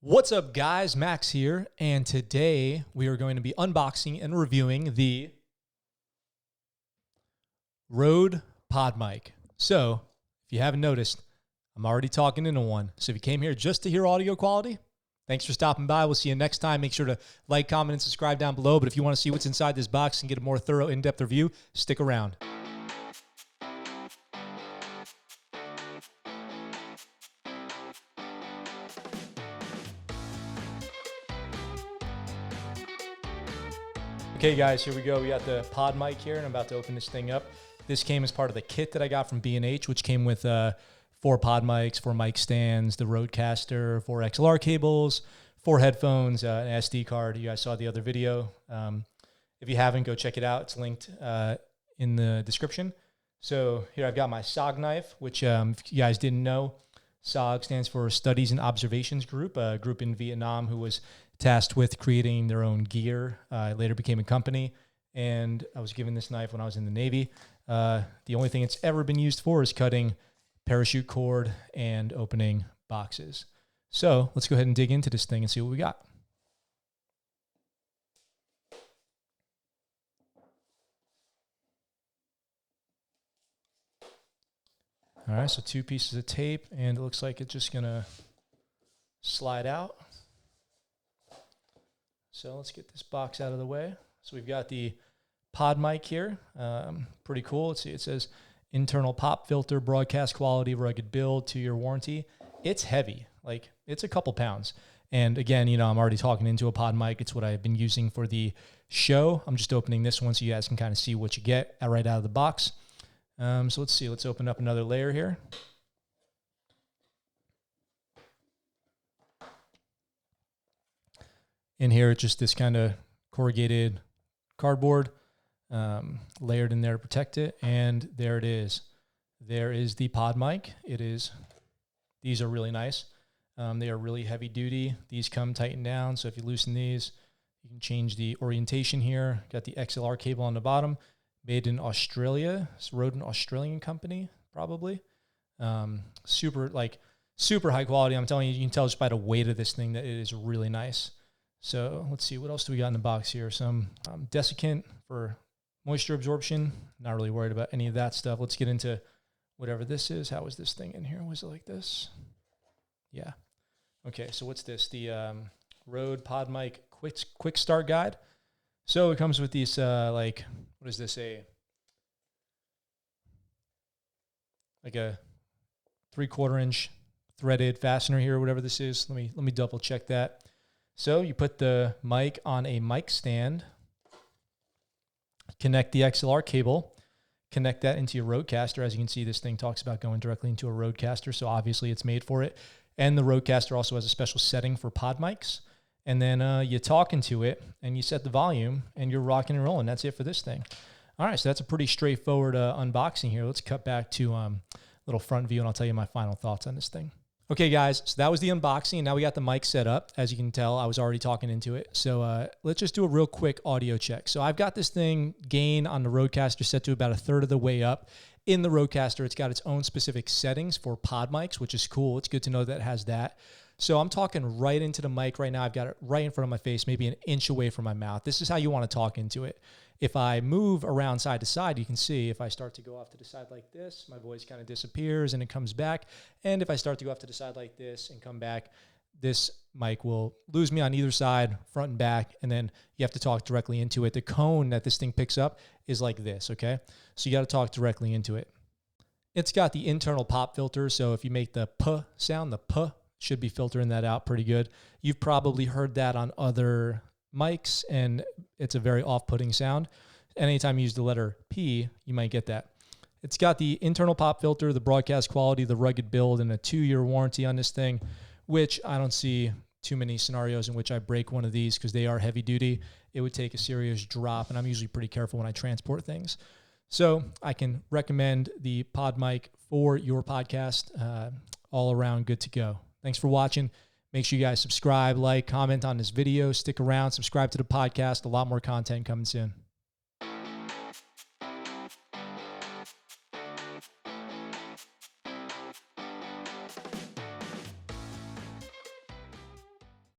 What's up, guys? Max here, and today we are going to be unboxing and reviewing the Rode PodMic. So, if you haven't noticed, I'm already talking into one. So if you came here just to hear audio quality, thanks for stopping by. We'll see you next time. Make sure to like, comment, and subscribe down below. But if you want to see what's inside this box and get a more thorough, in-depth review, stick around. Okay, guys, here we go. We got the PodMic here, and I'm about to open this thing up. This came as part of the kit that I got from B&H, which came with 4 PodMics, 4 mic stands, the RodeCaster, 4 XLR cables, 4 headphones, an SD card. You guys saw the other video. If you haven't, go check it out. It's linked in the description. So here I've got my SOG knife, which if you guys didn't know, SOG stands for Studies and Observations Group, a group in Vietnam who was tasked with creating their own gear. It later became a company, and I was given this knife when I was in the Navy. The only thing it's ever been used for is cutting parachute cord and opening boxes. So let's go ahead and dig into this thing and see what we got. All right, so 2 pieces of tape, and it looks like it's just gonna slide out. So let's get this box out of the way. So we've got the PodMic here. Pretty cool. Let's see. It says internal pop filter, broadcast quality, rugged build, 2-year warranty. It's heavy. Like, it's a couple pounds. And again, you know, I'm already talking into a PodMic. It's what I've been using for the show. I'm just opening this one so you guys can kind of see what you get right out of the box. So let's see. Let's open up another layer here. In here, it's just this kind of corrugated cardboard layered in there to protect it. And there it is. There is the PodMic. These are really nice. They are really heavy duty. These come tightened down. So if you loosen these, you can change the orientation here. Got the XLR cable on the bottom. Made in Australia. It's Rode, an Australian company, probably. Super high quality. I'm telling you, you can tell just by the weight of this thing that it is really nice. So let's see, what else do we got in the box here? Some desiccant for moisture absorption. Not really worried about any of that stuff. Let's get into whatever this is. How is this thing in here? Was it like this? Yeah. Okay, so what's this? The Rode PodMic quick start guide. So it comes with these, what is this? Like a 3/4 inch threaded fastener here, or whatever this is. Let me double check that. So you put the mic on a mic stand, connect the XLR cable, connect that into your RodeCaster. As you can see, this thing talks about going directly into a RodeCaster, so obviously it's made for it. And the RodeCaster also has a special setting for PodMics. And then you talk into it, and you set the volume, and you're rocking and rolling. That's it for this thing. All right, so that's a pretty straightforward unboxing here. Let's cut back to a little front view, and I'll tell you my final thoughts on this thing. Okay, guys, so that was the unboxing. Now we got the mic set up. As you can tell, I was already talking into it. So let's just do a real quick audio check. So I've got this thing gain on the RodeCaster set to about 1/3 of the way up. In the RodeCaster, it's got its own specific settings for PodMics, which is cool. It's good to know that it has that. So I'm talking right into the mic right now. I've got it right in front of my face, maybe an inch away from my mouth. This is how you want to talk into it. If I move around side to side, you can see if I start to go off to the side like this, my voice kind of disappears and it comes back. And if I start to go off to the side like this and come back, this mic will lose me on either side, front and back, and then you have to talk directly into it. The cone that this thing picks up is like this, okay? So you got to talk directly into it. It's got the internal pop filter, so if you make the P sound, the P should be filtering that out pretty good. You've probably heard that on other mics, and it's a very off-putting sound. Anytime you use the letter P, you might get that. It's got the internal pop filter, the broadcast quality, the rugged build, and a 2-year warranty on this thing, which I don't see too many scenarios in which I break one of these because they are heavy duty. It would take a serious drop, and I'm usually pretty careful when I transport things. So I can recommend the PodMic for your podcast. All around good to go. Thanks for watching. Make sure you guys subscribe, like, comment on this video, stick around, subscribe to the podcast. A lot more content coming soon.